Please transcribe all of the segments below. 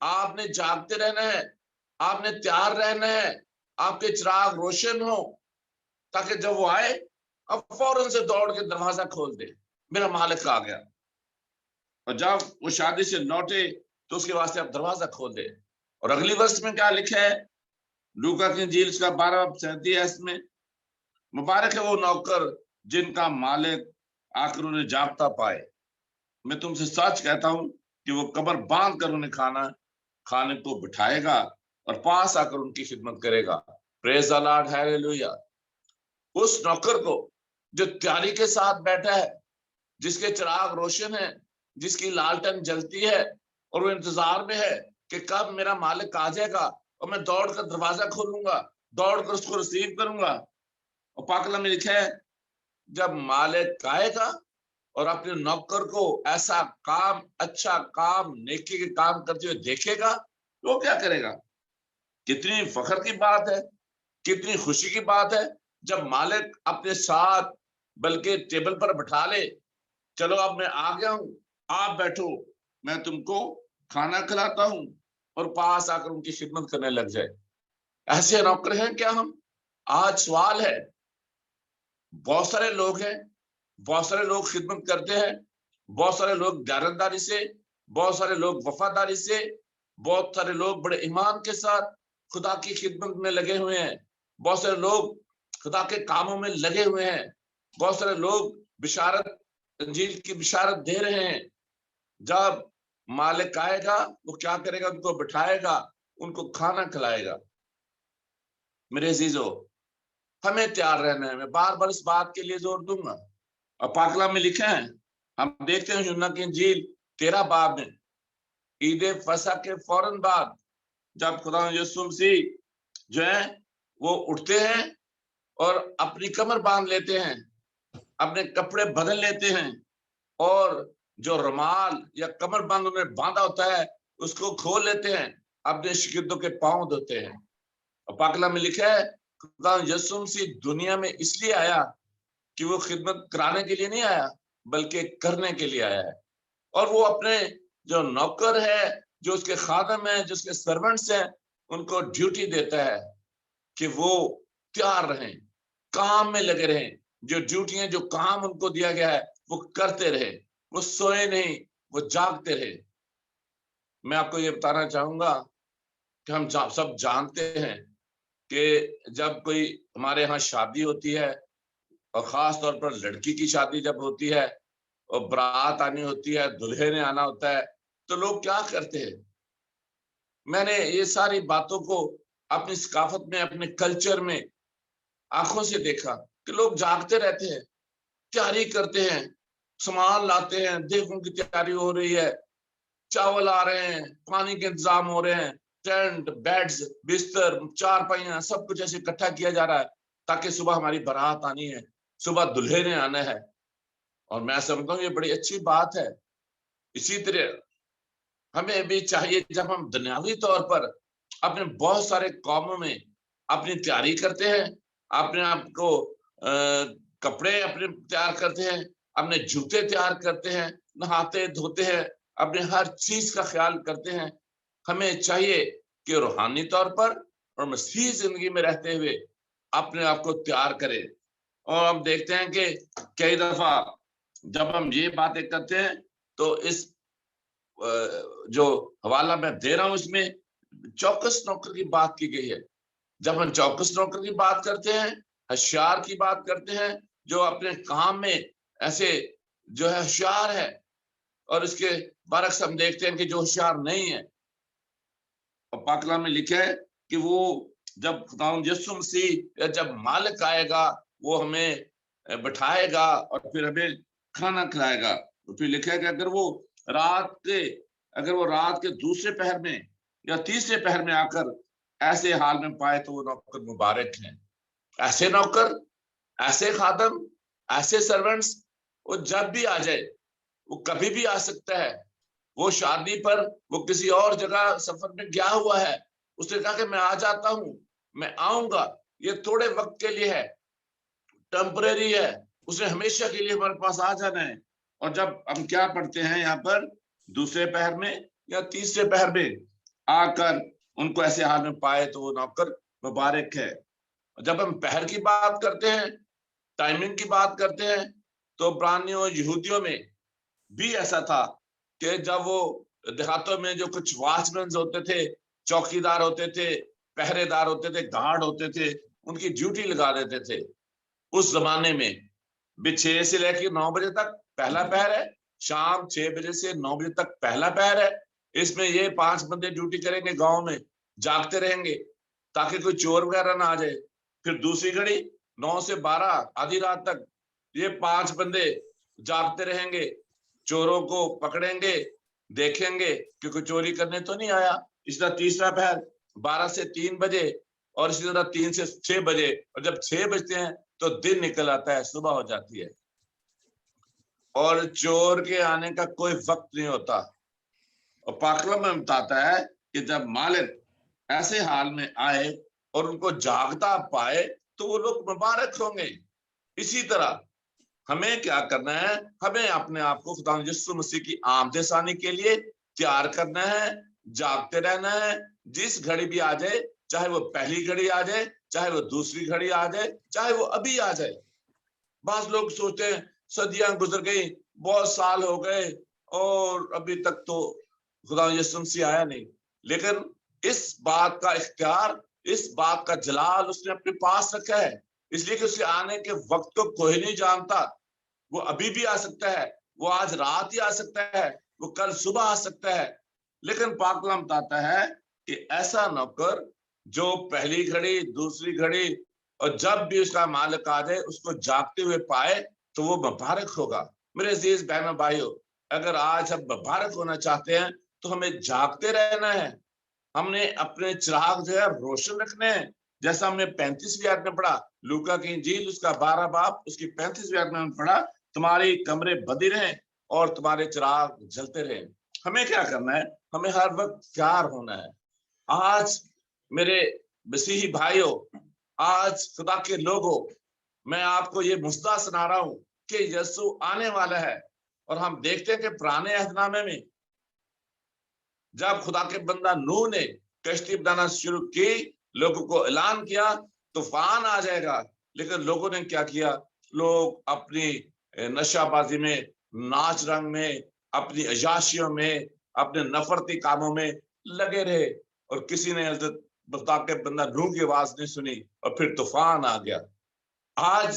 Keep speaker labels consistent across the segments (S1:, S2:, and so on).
S1: آپ نے جاگتے رہنا ہے، آپ نے تیار رہنا ہے، آپ کے چراغ روشن ہو، تاکہ جب وہ آئے اب فوراً سے دوڑ کے دروازہ کھول دے، میرا مالک آ گیا۔ اور جب وہ شادی سے لوٹے تو اس کے واسطے اب دروازہ کھول دے۔ اور اگلی ورس میں کیا لکھا ہے؟ لوکا کی انجیل اس کا 12:37 میں، مبارک ہے وہ نوکر جن کا مالک آ کر انہیں جاگتا پائے۔ میں تم سے سچ کہتا ہوں کہ وہ کمر باندھ کر انہیں کھانے کو بٹھائے گا اور پاس آ کر ان کی خدمت کرے گا۔ پریز دی لارڈ، ہیلیلویا۔ اس نوکر کو جو تیاری کے ساتھ بیٹھا ہے، جس کے چراغ روشن ہے، جس کی لالٹن جلتی ہے، اور وہ انتظار میں ہے کہ کب میرا مالک آ جائے گا اور میں دوڑ کر دروازہ کھولوں گا، دوڑ کر اس کو ریسیو کروں گا۔ اور پاک کلام میں لکھا ہے جب مالک آئے گا اور اپنے نوکر کو ایسا کام، اچھا کام، نیکی کے کام کرتے ہوئے دیکھے گا تو وہ کیا کرے گا؟ کتنی فخر کی بات ہے، کتنی خوشی کی بات ہے جب مالک اپنے ساتھ بلکہ ٹیبل پر بٹھا لے، چلو اب میں آ گیا ہوں، آپ بیٹھو، میں تم کو کھانا کھلاتا ہوں، اور پاس آ کر ان کی خدمت کرنے لگ جائے۔ ایسے نوکر ہیں کیا ہم؟ آج سوال ہے۔ بہت سارے لوگ ہیں، بہت سارے لوگ خدمت کرتے ہیں، بہت سارے لوگ دیانتداری سے، بہت سارے لوگ وفاداری سے، بہت سارے لوگ بڑے ایمان کے ساتھ خدا کی خدمت میں لگے ہوئے ہیں، بہت سارے لوگ خدا کے کاموں میں لگے ہوئے ہیں، بہت سارے لوگ بشارت، انجیل کی بشارت دے رہے ہیں۔ جب مالک آئے گا وہ کیا کرے گا؟ ان کو بٹھائے گا، ان کو کھانا کھلائے گا۔ میرے عزیزو، ہمیں تیار رہنا ہے۔ میں بار بار اس بات کے لیے زور دوں گا، اور پاک کلام میں لکھا ہے، ہم دیکھتے ہیں یوحنا کی انجیل 13 باب میں، عید فصح کے فوراً بعد جب خدا یسوع مسیح جو ہے وہ اٹھتے ہیں اور اپنی کمر باندھ لیتے ہیں، اپنے کپڑے بدل لیتے ہیں، اور جو رومال یا کمر بند انہیں باندھا ہوتا ہے اس کو کھول لیتے ہیں، اپنے شاگردوں کے پاؤں دھوتے ہیں۔ اور پاک کلام میں لکھا ہے خدا یسوع مسیح دنیا میں اس لیے آیا کہ وہ خدمت کرانے کے لیے نہیں آیا بلکہ کرنے کے لیے آیا ہے۔ اور وہ اپنے جو نوکر ہے، جو اس کے خادم ہیں، جو اس کے سرونٹس ہیں، ان کو ڈیوٹی دیتا ہے کہ وہ تیار رہیں، کام میں لگے رہیں، جو ڈیوٹیاں، جو کام ان کو دیا گیا ہے وہ کرتے رہے، وہ سوئے نہیں، وہ جاگتے رہے۔ میں آپ کو یہ بتانا چاہوں گا کہ ہم سب جانتے ہیں کہ جب کوئی ہمارے ہاں شادی ہوتی ہے، اور خاص طور پر لڑکی کی شادی جب ہوتی ہے اور برات آنی ہوتی ہے، دلہے نے آنا ہوتا ہے، تو لوگ کیا کرتے ہیں؟ میں نے یہ ساری باتوں کو اپنی ثقافت میں، اپنے کلچر میں آنکھوں سے دیکھا کہ لوگ جاگتے رہتے ہیں، تیاری کرتے ہیں، سامان لاتے ہیں، دیگوں کی تیاری ہو رہی ہے، چاول آ رہے ہیں، پانی کے انتظام ہو رہے ہیں، ٹینٹ، بیڈز، بستر، چار پائیاں، سب کچھ ایسے اکٹھا کیا جا رہا ہے تاکہ صبح ہماری بارات آنی ہے، صبح دلہے نے آنا ہے۔ اور میں سمجھتا ہوں یہ بڑی اچھی بات ہے۔ اسی طرح ہمیں بھی چاہیے جب ہم دنیاوی طور پر اپنے بہت سارے کاموں میں اپنی تیاری کرتے ہیں، اپنے آپ کو کپڑے اپنے تیار کرتے ہیں، اپنے جوتے تیار کرتے ہیں، نہاتے دھوتے ہیں، اپنے ہر چیز کا خیال کرتے ہیں، ہمیں چاہیے کہ روحانی طور پر اور مسیحی زندگی میں رہتے ہوئے اپنے آپ کو تیار کریں۔ اور ہم دیکھتے ہیں کہ کئی دفعہ جب ہم یہ باتیں کرتے ہیں تو اس جو حوالہ میں دے رہا ہوں اس میں چوکس نوکر کی بات کی گئی ہے۔ جب ہم چوکس نوکر کی بات کرتے ہیں، ہوشیار کی بات کرتے ہیں، جو اپنے کام میں ایسے جو ہے ہوشیار ہے، اور اس کے برعکس ہم دیکھتے ہیں کہ جو ہوشیار نہیں ہے، اور پاک کلام میں لکھا ہے کہ وہ جب خداوند یسوع مسیح جب مالک آئے گا وہ ہمیں بٹھائے گا اور پھر ہمیں کھانا کھلائے گا۔ تو پھر لکھا ہے کہ اگر وہ رات کے دوسرے پہر میں یا تیسرے پہر میں آ کر ایسے حال میں پائے تو وہ نوکر مبارک ہیں۔ ایسے نوکر، ایسے خادم، ایسے سرونٹس، وہ جب بھی آ جائے، وہ کبھی بھی آ سکتا ہے۔ وہ شادی پر، وہ کسی اور جگہ سفر میں گیا ہوا ہے، اس نے کہا کہ میں آ جاتا ہوں، میں آؤں گا، یہ تھوڑے وقت کے لیے ہے، ٹیمپریری ہے، اس نے ہمیشہ کے لیے ہمارے پاس آ جانا ہے۔ اور جب ہم کیا پڑھتے ہیں یہاں پر دوسرے پہر میں یا تیسرے پہر میں آ کر ان کو ایسے حال میں پائے تو وہ نوکر مبارک ہے۔ جب ہم پہر کی بات کرتے ہیں، ٹائمنگ کی بات کرتے ہیں، تو برانیوں یہودیوں میں بھی ایسا تھا کہ جب وہ دیہاتوں میں جو کچھ واچ مینز ہوتے تھے، چوکی دار ہوتے تھے، پہرے دار ہوتے تھے، گارڈ ہوتے تھے، ان کی ڈیوٹی لگا دیتے تھے۔ اس زمانے میں بھی 6 سے لے کے 9 بجے تک پہلا پہر ہے، شام 6 بجے سے 9 بجے تک پہلا پہر ہے۔ اس میں یہ 5 بندے ڈیوٹی کریں گے، گاؤں میں جاگتے رہیں گے تاکہ کوئی چور وغیرہ نہ آ جائے۔ پھر دوسری گھڑی 9 سے 12 آدھی رات تک یہ 5 بندے جاگتے رہیں گے، چوروں کو پکڑیں گے، دیکھیں گے کہ کوئی چوری کرنے تو نہیں آیا۔ اس طرح تیسرا پہر 12 سے 3 بجے، اور اسی طرح 3 سے 6 بجے، اور جب 6 بجتے ہیں تو دن نکل آتا ہے، صبح ہو جاتی ہے، اور چور کے آنے کا کوئی وقت نہیں ہوتا۔ اور پاک کلام میں بتاتا ہے کہ جب مالک ایسے حال میں آئے اور ان کو جاگتا پائے تو وہ لوگ مبارک ہوں گے۔ اسی طرح ہمیں کیا کرنا ہے؟ ہمیں اپنے آپ کو خدا یسوع مسیح کی آمد ثانی کے لیے تیار کرنا ہے، جاگتے رہنا ہے۔ جس گھڑی بھی آ جائے، چاہے وہ پہلی گھڑی آ جائے، چاہے وہ دوسری گھڑی آ جائے، چاہے وہ ابھی آ جائے۔ بعض لوگ سوچتے ہیں صدیاں گزر گئی، بہت سال ہو گئے اور ابھی تک تو خدا یسوع مسیح آیا نہیں۔ لیکن اس بات کا اختیار، اس بات کا جلال اس نے اپنے پاس رکھا ہے، اس لیے کہ اس کے آنے کے وقت کو کوئی نہیں جانتا۔ وہ ابھی بھی آ سکتا ہے، وہ آج رات ہی آ سکتا ہے، وہ کل صبح آ سکتا ہے۔ لیکن پاک کلام بتاتا ہے کہ ایسا نوکر جو پہلی گھڑی، دوسری گھڑی، اور جب بھی اس کا مالک آ جائے اس کو جاگتے ہوئے پائے تو وہ مبارک ہوگا۔ میرے عزیز بہنوں بھائیوں، اگر آج ہم مبارک ہونا چاہتے ہیں تو ہمیں جاگتے رہنا ہے۔ ہم نے اپنے چراغ جو ہے روشن رکھنے ہیں، جیسا ہم نے 35ویں آیت میں پڑھا، لوکا کی انجیل اس کا 12 باب اس کی 35ویں آیت میں پڑھا، تمہاری کمرے بدی رہیں اور تمہارے چراغ جلتے رہیں۔ ہمیں کیا کرنا ہے؟ ہمیں ہر وقت تیار ہونا ہے۔ آج میرے مسیحی بھائیوں، آج خدا کے لوگوں، میں آپ کو یہ مژدہ سنا رہا ہوں کہ یسوع آنے والا ہے۔ اور ہم دیکھتے ہیں کہ پرانے عہد نامے میں جب خدا کے بندہ نوح نے کشتی بنانا شروع کی، لوگوں کو اعلان کیا طوفان آ جائے گا، لیکن لوگوں نے کیا کیا؟ لوگ اپنی نشہ بازی میں، ناچ رنگ میں، اپنی عیاشیوں میں، اپنے نفرتی کاموں میں لگے رہے، اور کسی نے حضرت خدا کے بندہ نوح کی آواز نہیں سنی، اور پھر طوفان آ گیا۔ آج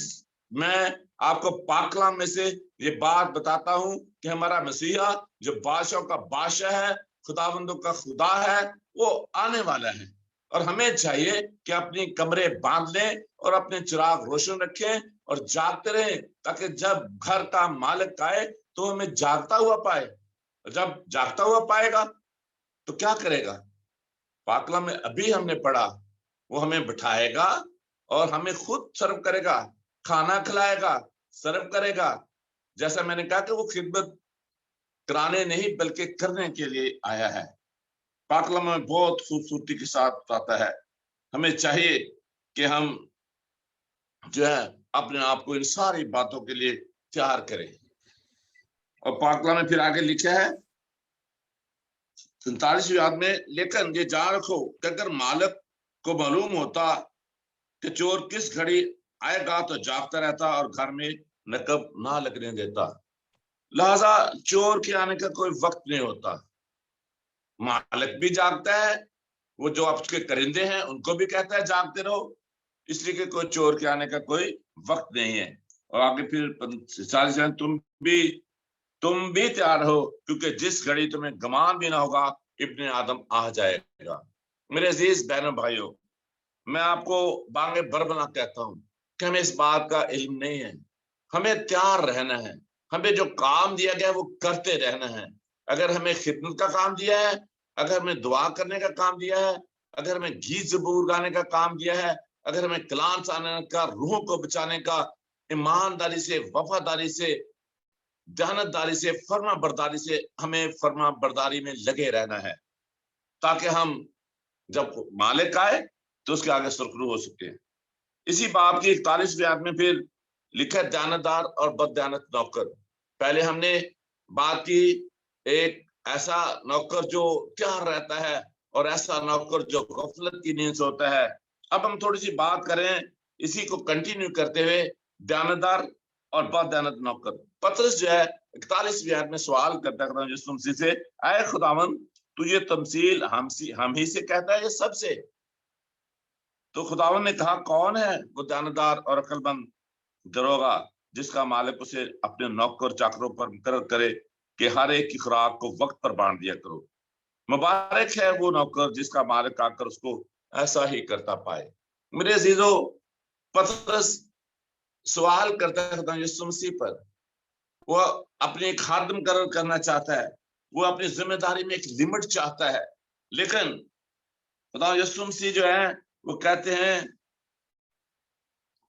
S1: میں آپ کو پاک کلام میں سے یہ بات بتاتا ہوں کہ ہمارا مسیحا جو بادشاہوں کا بادشاہ ہے، خداوندوں کا خدا ہے، وہ آنے والا ہے۔ اور ہمیں چاہیے کہ اپنی کمرے باندھ لیں اور اپنے چراغ روشن رکھیں اور جاگتے رہیں، تاکہ جب گھر کا مالک آئے تو ہمیں جاگتا ہوا پائے۔ جب جاگتا ہوا پائے گا تو کیا کرے گا؟ پاک کلام میں ابھی ہم نے پڑھا، وہ ہمیں بٹھائے گا اور ہمیں خود سرو کرے گا، کھانا کھلائے گا، سرو کرے گا۔ جیسا میں نے کہا کہ وہ خدمت کرانے نہیں بلکہ کرنے کے لیے آیا ہے۔ پاک کلام میں بہت خوبصورتی کے ساتھ بتاتا ہے۔ ہمیں چاہیے کہ ہم جو ہے اپنے آپ کو ان ساری باتوں کے لیے تیار کریں۔ اور پاک کلام میں پھر آگے لکھا ہے 47ویں آیت میں، لیکن یہ جان رکھو کہ اگر مالک کو معلوم ہوتا کہ چور کس گھڑی آئے گا تو جاگتا رہتا اور گھر میں نقب نہ لگنے دیتا۔ لہذا چور کے آنے کا کوئی وقت نہیں ہوتا۔ مالک بھی جاگتا ہے، وہ جو آپ کے کرندے ہیں ان کو بھی کہتا ہے جاگتے رہو، اس لیے کہ کوئی چور کے آنے کا کوئی وقت نہیں ہے۔ اور آگے پھر تم بھی تیار ہو، کیونکہ جس گھڑی تمہیں گمان بھی نہ ہوگا ابن آدم آ جائے گا۔ میرے عزیز بہنوں بھائیوں، میں آپ کو بانگے بربنا کہتا ہوں کہ ہمیں اس بات کا علم نہیں ہے۔ ہمیں تیار رہنا ہے، ہمیں جو کام دیا گیا وہ کرتے رہنا ہے۔ اگر ہمیں خدمت کا کام دیا ہے، اگر ہمیں دعا کرنے کا کام دیا ہے، اگر ہمیں گیت زبور گانے کا کام دیا ہے، اگر ہمیں کلام سنانے کا، روحوں کو بچانے کا، ایمانداری سے، وفاداری سے، دیانتداری سے، فرما برداری سے، ہمیں فرما برداری میں لگے رہنا ہے، تاکہ ہم جب مالک آئے تو اس کے آگے سرخرو ہو سکتے ہیں۔ اسی باب کی 41ویں آیت میں پھر لکھا ہے دیانتدار اور بد دیانت نوکر۔ پہلے ہم نے بات کی ایک ایسا نوکر جو تیار رہتا ہے اور ایسا نوکر جو غفلت کی نیند سے ہوتا ہے۔ اب ہم تھوڑی سی بات کریں اسی کو کنٹینیو کرتے ہوئے دیانتدار اور با دیانت نوکر۔ پطرس جو ہے 41ویں آیت میں سوال کرتا ہے یسوع مسیح سے، اے خداوند تو یہ تمثیل ہم ہی سے کہتا ہے یا سب سے؟ تو خداوند نے کہا کون ہے وہ دیانتدار اور عقل مند دروغا جس کا مالک اسے اپنے نوکر چاکروں پر مقرر کرے کہ ہر ایک کی خوراک کو وقت پر بانٹ دیا کرو۔ مبارک ہے وہ نوکر جس کا مالک آ کر اس کو ایسا ہی کرتا پائے۔ میرے عزیزو، پطرس سوال کرتا ہے خدا یسوع مسیح پر، وہ اپنے ایک خادم مقرر کرنا چاہتا ہے، وہ اپنی ذمہ داری میں ایک لمٹ چاہتا ہے، لیکن خدا یسوع مسیح جو ہے وہ کہتے ہیں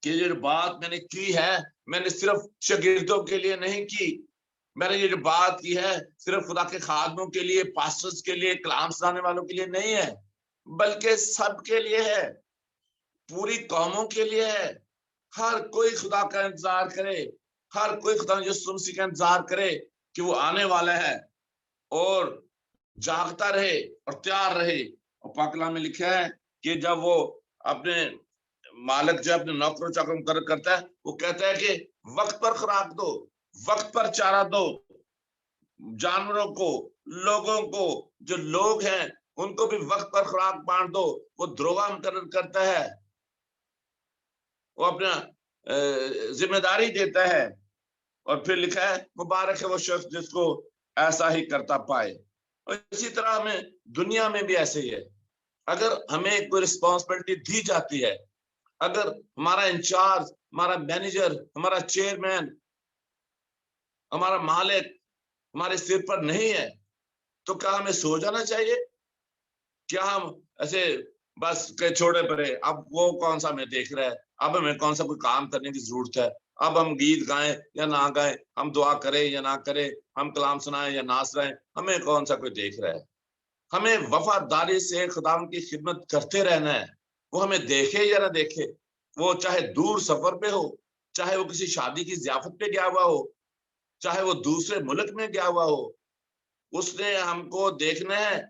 S1: کہ یہ جو بات میں نے کی ہے میں نے صرف شاگردوں کے لیے نہیں کی، میں نے یہ جو بات کی ہے صرف خدا کے خادموں کے لیے، پاسٹرز کے لیے، کلام سنانے والوں کے لیے نہیں ہے، بلکہ سب کے لیے ہے، پوری قوموں کے لیے ہے۔ ہر کوئی خدا کا انتظار کرے، ہر کوئی خدا یسوع مسیح کا انتظار کرے کہ وہ آنے والا ہے اور جاگتا رہے اور تیار رہے۔ اور پاک کلام میں لکھا ہے کہ جب وہ اپنے مالک جو اپنے نوکروں چاکروں مقرر کرتا ہے، وہ کہتا ہے کہ وقت پر خوراک دو، وقت پر چارہ دو، جانوروں کو، لوگوں کو، جو لوگ ہیں ان کو بھی وقت پر خوراک بانٹ دو۔ وہ دروغ مقرر کرتا ہے، وہ اپنا ذمہ داری دیتا ہے، اور پھر لکھا ہے مبارک ہے وہ شخص جس کو ایسا ہی کرتا پائے۔ اور اسی طرح ہمیں دنیا میں بھی ایسے ہی ہے، اگر ہمیں کوئی رسپانسبلٹی دی جاتی ہے، اگر ہمارا انچارج، ہمارا مینیجر، ہمارا چیئرمین، ہمارا مالک ہمارے سر پر نہیں ہے تو کیا ہمیں سو جانا چاہیے؟ کیا ہم ایسے بس کہ چھوڑے پڑے، اب وہ کون سا ہمیں دیکھ رہا ہے، اب ہمیں کون سا کوئی کام کرنے کی ضرورت ہے، اب ہم گیت گائیں یا نہ گائیں، ہم دعا کریں یا نہ کریں، ہم کلام سنائیں یا نہ سنائیں، ہمیں کون سا کوئی دیکھ رہا ہے؟ ہمیں وفاداری سے خداوند کی خدمت کرتے رہنا ہے، وہ ہمیں دیکھے یا نہ دیکھے، وہ چاہے دور سفر پہ ہو، چاہے وہ کسی شادی کی ضیافت پہ گیا ہوا ہو، چاہے وہ دوسرے ملک میں گیا ہوا ہو، اس نے ہم کو دیکھنا ہے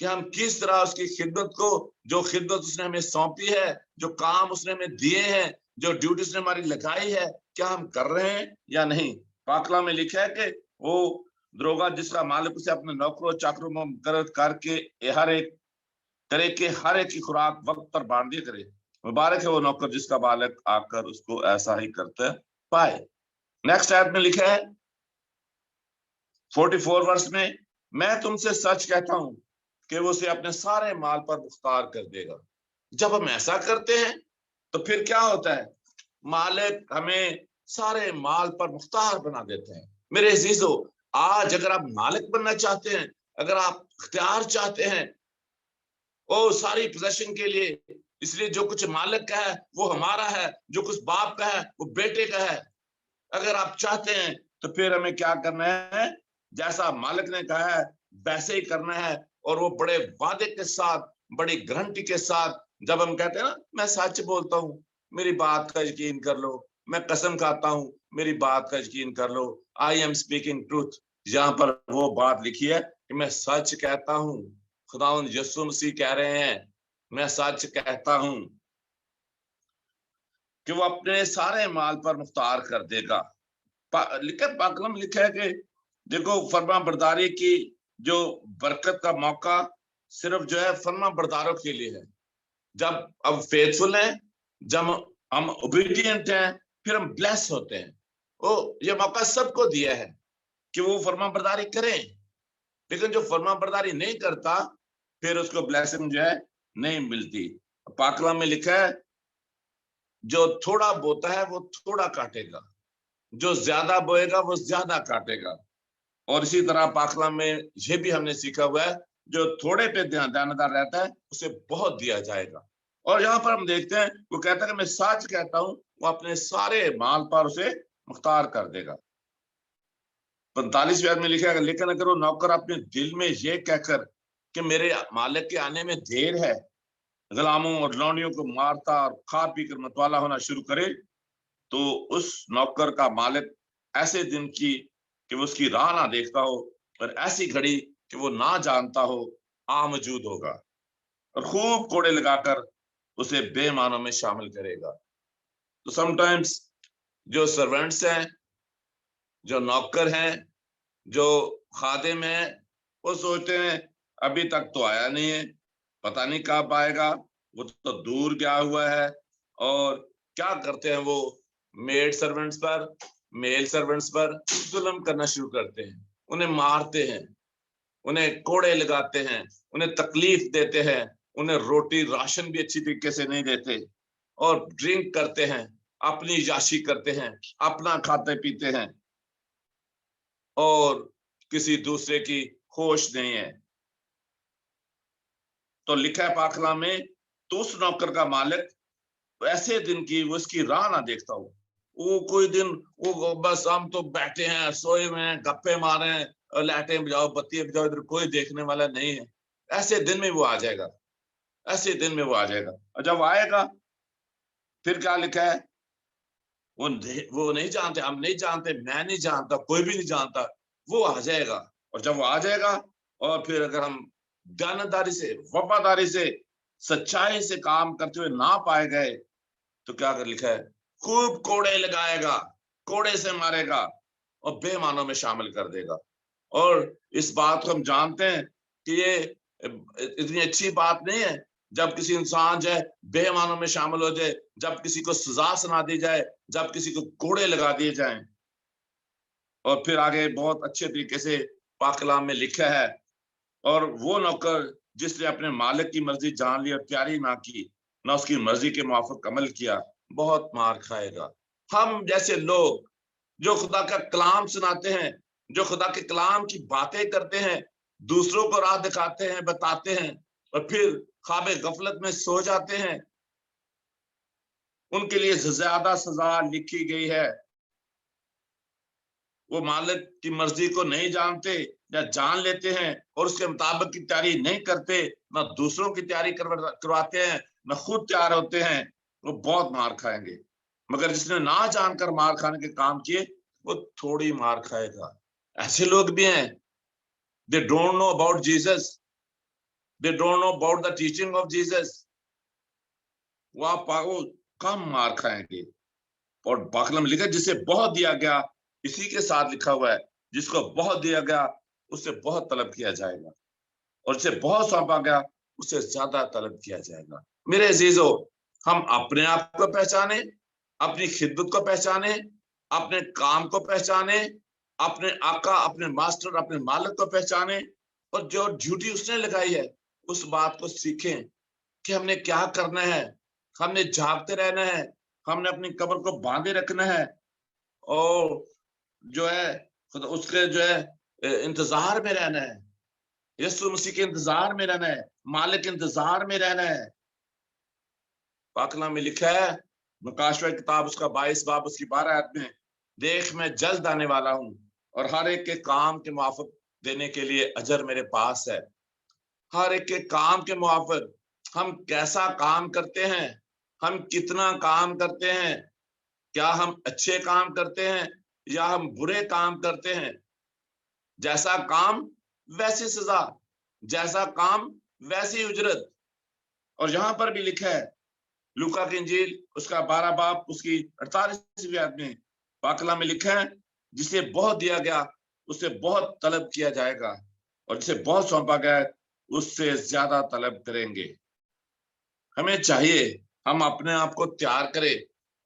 S1: کہ ہم کس طرح اس کی خدمت کو، جو خدمت اس نے ہمیں سونپی ہے، جو کام اس نے ہمیں دیے ہیں، جو ڈیوٹی اس نے ہماری لگائی ہے، کیا ہم کر رہے ہیں یا نہیں۔ پاک کلام میں لکھا ہے کہ وہ دروغا جس کا مالک اسے اپنے نوکروں چاکروں میں مقرر کر کے ہر ایک کرے کہ ہر ایک کی خوراک وقت پر بانٹ دیا کرے۔ مبارک ہے وہ نوکر جس کا مالک آ کر اس کو ایسا ہی کرتے پائے۔ نیکسٹ آیت میں لکھا ہے 44 ورس میں، میں تم سے سچ کہتا ہوں کہ وہ اسے اپنے سارے مال پر مختار کر دے گا۔ جب ہم ایسا کرتے ہیں تو پھر کیا ہوتا ہے؟ مالک ہمیں سارے مال پر مختار بنا دیتے ہیں۔ میرے عزیزو، آج اگر آپ مالک بننا چاہتے ہیں، اگر آپ اختیار چاہتے ہیں ساری پوزیشن کے لیے، اس لیے جو کچھ مالک کا ہے وہ ہمارا ہے، جو کچھ باپ کا ہے وہ بیٹے کا ہے، اگر آپ چاہتے ہیں تو پھر ہمیں کیا کرنا ہے؟ جیسا مالک نے کہا ہے ویسے ہی کرنا ہے۔ اور وہ بڑے وعدے کے ساتھ، بڑی گارنٹی کے ساتھ، جب ہم کہتے ہیں نا میں سچ بولتا ہوں، میری بات کا یقین کر لو، میں قسم کھاتا ہوں، میری بات کا یقین کر لو، آئی ایم اسپیکنگ ٹروتھ، یہاں پر وہ بات لکھی ہے کہ میں سچ کہتا ہوں۔ خداوند یسوع مسیح کہہ رہے ہیں میں سچ کہتا ہوں کہ وہ اپنے سارے مال پر مختار کر دے گا۔ پاک کلام لکھا ہے کہ دیکھو فرما برداری کی جو برکت کا موقع صرف جو ہے فرما برداروں کے لیے ہے۔ جب اب فیتھفل ہیں، جب ہم اوبیڈینٹ ہیں، پھر ہم بلیس ہوتے ہیں۔ یہ موقع سب کو دیا ہے کہ وہ فرما برداری کریں، لیکن جو فرما برداری نہیں کرتا پھر اس کو بلیسنگ جو ہے نہیں ملتی۔ پاک کلام میں لکھا ہے جو تھوڑا بوتا ہے وہ تھوڑا کاٹے گا، جو زیادہ بوئے گا وہ زیادہ کاٹے گا۔ اور اسی طرح پاک کلام میں یہ بھی ہم نے سیکھا ہوا ہے جو تھوڑے پہ دیانتدار رہتا ہے اسے بہت دیا جائے گا۔ اور یہاں پر ہم دیکھتے ہیں وہ کہتا ہے کہ میں سچ کہتا ہوں، وہ اپنے سارے مال پر اسے مختار کر دے گا۔ 45ویں آیت میں لکھا ہے لیکن اگر وہ نوکر اپنے دل میں یہ کہہ کر کہ میرے مالک کے آنے میں دیر ہے، غلاموں اور لونڈیوں کو مارتا اور کھا پی کر متوالا ہونا شروع کرے، تو اس نوکر کا مالک ایسے دن کی کہ وہ اس کی راہ نہ دیکھتا ہو اور ایسی گھڑی کہ وہ نہ جانتا ہو آ موجود ہوگا۔ اور خوب کوڑے لگا کر اسے بے معنوں میں شامل کرے گا. تو سم ٹائمس جو سرونٹس ہیں، جو نوکر ہیں، جو خادم ہیں، وہ سوچتے ہیں ابھی تک تو آیا نہیں ہے، پتہ نہیں کب آئے گا، وہ تو دور گیا ہوا ہے. اور کیا کرتے ہیں وہ میڈ سرونٹس پر، میل سرونٹس پر ظلم کرنا شروع کرتے ہیں، انہیں مارتے ہیں، انہیں کوڑے لگاتے ہیں، انہیں تکلیف دیتے ہیں، انہیں روٹی راشن بھی اچھی طریقے سے نہیں دیتے، اور ڈرنک کرتے ہیں، اپنی عیاشی کرتے ہیں، اپنا کھاتے پیتے ہیں، اور کسی دوسرے کی ہوش نہیں ہے. تو لکھا ہے پاک کلام میں، تو اس نوکر کا مالک ایسے دن کی وہ اس کی راہ نہ دیکھتا ہو. وہ کوئی دن وہ بس ہم تو بیٹھے ہیں، سوئے ہوئے ہیں، گپے مارے ہیں، لائٹیں بجاؤ، بتیاں بجاؤ، ادھر کوئی دیکھنے والا نہیں ہے. ایسے دن میں وہ آ جائے گا، ایسے دن میں وہ آ جائے گا. اور جب آئے گا پھر کیا لکھا ہے، وہ نہیں جانتے، ہم نہیں جانتے، میں نہیں جانتا، کوئی بھی نہیں جانتا. وہ آ جائے گا، اور جب وہ آ جائے گا اور پھر اگر ہم دیانتداری سے، وفاداری سے، سچائی سے کام کرتے ہوئے نہ پائے گئے تو کیا کر لکھا ہے، خوب کوڑے لگائے گا، کوڑے سے مارے گا اور بے معنوں میں شامل کر دے گا. اور اس بات کو ہم جانتے ہیں کہ یہ اتنی اچھی بات نہیں ہے جب کسی انسان جو ہے بے معنوں میں شامل ہو جائے، جب کسی کو سزا سنا دی جائے، جب کسی کو کوڑے لگا دیے جائیں. اور پھر آگے بہت اچھے طریقے سے پاک کلام میں لکھا ہے، اور وہ نوکر جس نے اپنے مالک کی مرضی جان لی اور پیاری نہ کی، نہ اس کی مرضی کے موافق عمل کیا، بہت مار کھائے گا. ہم جیسے لوگ جو خدا کا کلام سناتے ہیں، جو خدا کے کلام کی باتیں کرتے ہیں، دوسروں کو راہ دکھاتے ہیں، بتاتے ہیں، اور پھر خواب غفلت میں سو جاتے ہیں، ان کے لیے زیادہ سزا لکھی گئی ہے. وہ مالک کی مرضی کو نہیں جانتے یا جان لیتے ہیں اور اس کے مطابق کی تیاری نہیں کرتے، نہ دوسروں کی تیاری کرواتے ہیں، نہ خود تیار ہوتے ہیں، وہ بہت مار کھائیں گے. مگر جس نے نہ جان کر مار کھانے کے کام کیے وہ تھوڑی مار کھائے گا. ایسے لوگ بھی ہیں، they don't know about Jesus, they don't know about the teaching of Jesus. وہ کم مار کھائیں گے. اور باخلم لکھا جسے بہت دیا گیا، اسی کے ساتھ لکھا ہوا ہے جس کو بہت دیا گیا اس سے بہت طلب کیا جائے گا، اور جسے بہت سونپا گیا اس سے زیادہ طلب کیا جائے گا. میرے عزیزو، ہم اپنے آپ کو پہچانے، اپنی خدمت کو پہچانے، اپنے کام کو پہچانے، اپنے آقا، اپنے ماسٹر، اپنے مالک کو پہچانے، اور جو ڈیوٹی اس نے لگائی ہے اس بات کو سیکھیں کہ ہم نے کیا کرنا ہے. ہم نے جاگتے رہنا ہے، ہم نے اپنی قبر کو باندھے رکھنا ہے، اور جو ہے اس کے جو ہے انتظار میں رہنا ہے، یسوع مسیح کے انتظار میں رہنا ہے، مالک انتظار میں رہنا ہے. پاک کلام میں لکھا ہے، مکاشوہ کتاب اس کا 22 باب اس کی 12 آیت میں، دیکھ میں جلد آنے والا ہوں اور ہر ایک کے کام کے موافق دینے کے لیے اجر میرے پاس ہے. ہر ایک کے کام کے موافق، ہم کیسا کام کرتے ہیں، ہم کتنا کام کرتے ہیں، کیا ہم اچھے کام کرتے ہیں یا ہم برے کام کرتے ہیں. جیسا کام ویسی سزا، جیسا کام ویسی اجرت. اور یہاں پر بھی لکھا ہے لوکا کی انجیل اس کا 12 باب اس کی 48ویں آیت میں، پاک کلام میں لکھا ہے جسے بہت دیا گیا اس سے بہت طلب کیا جائے گا، اور جسے بہت سونپا گیا اس سے زیادہ طلب کریں گے. ہمیں چاہیے ہم اپنے آپ کو تیار کریں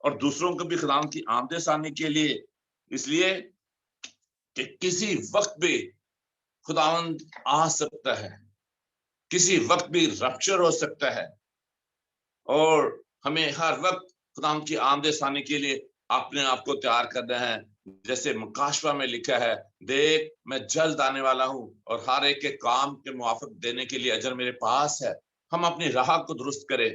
S1: اور دوسروں کو بھی خدا کی آمد ثانی کے لیے، اس لیے کہ کسی وقت بھی خداوند آ سکتا ہے، کسی وقت بھی رپچر ہو سکتا ہے، اور ہمیں ہر وقت خداوند کی آمد ثانی کے لیے اپنے آپ کو تیار کرنا ہے. جیسے مکاشوہ میں لکھا ہے، دیکھ میں جلد آنے والا ہوں اور ہر ایک کے کام کے موافق دینے کے لیے اجر میرے پاس ہے. ہم اپنی راہ کو درست کریں،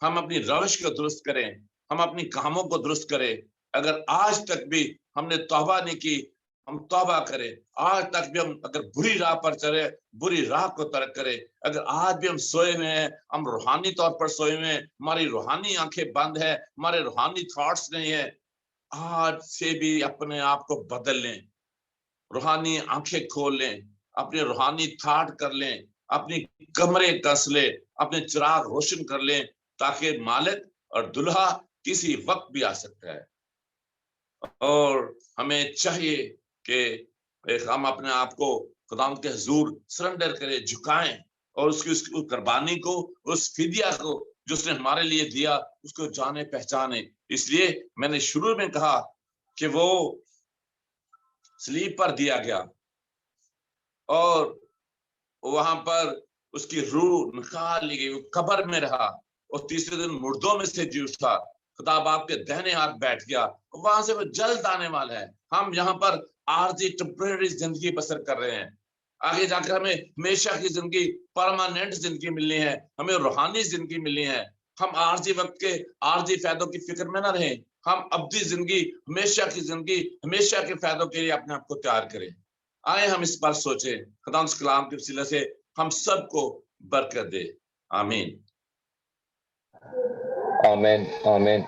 S1: ہم اپنی روش کو درست کریں، ہم اپنی کاموں کو درست کریں. اگر آج تک بھی ہم نے توبہ نہیں کی، ہم توبہ کریں. آج تک بھی ہم اگر بری راہ پر چلے، بری راہ کو ترک کریں. اگر آج بھی ہم سوئے ہوئے ہیں، ہم روحانی طور پر سوئے ہوئے ہیں، ہماری روحانی آنکھیں بند ہیں، ہمارے روحانی تھاٹس نہیں ہیں، آج سے بھی اپنے آپ کو بدل لیں، روحانی آنکھیں کھول لیں، اپنے روحانی تھاٹ کر لیں، اپنی کمریں کس لے، اپنے چراغ روشن کر لیں، تاکہ مالک اور دلہا کسی وقت بھی آ سکتا ہے۔ اور ہمیں چاہیے کہ ہم اپنے آپ کو خداوند کے حضور سرنڈر کریں، جھکائیں، اور اس کی قربانی کو، اس فدیہ کو جو اس نے ہمارے لیے دیا، اس کو جانے پہچانے۔ اس لیے میں نے شروع میں کہا کہ وہ صلیب پر دیا گیا اور وہاں پر اس کی روح نکال لی گئی، وہ قبر میں رہا اور تیسرے دن مردوں میں سے جی اٹھا، خدا باپ کے دہنے ہاتھ بیٹھ گیا، وہاں سے وہ جلد آنے والا ہے۔ ہم یہاں پر عارضی ٹیمپریری زندگی بسر کر رہے ہیں، آگے جا کر ہمیں ہمیشہ کی زندگی، پرماننٹ زندگی ملنی ہے، ہمیں روحانی زندگی ملنی ہے۔ ہم عارضی وقت کے عارضی فائدوں کی فکر میں نہ رہیں، ہم ابدی زندگی، ہمیشہ کی زندگی، ہمیشہ کے فائدوں کے لیے اپنے آپ کو تیار کریں۔ آئے ہم اس پر سوچیں، خدا اس کلام کے وسیلے سے ہم سب کو برکت دے، آمین۔
S2: آمین آمین۔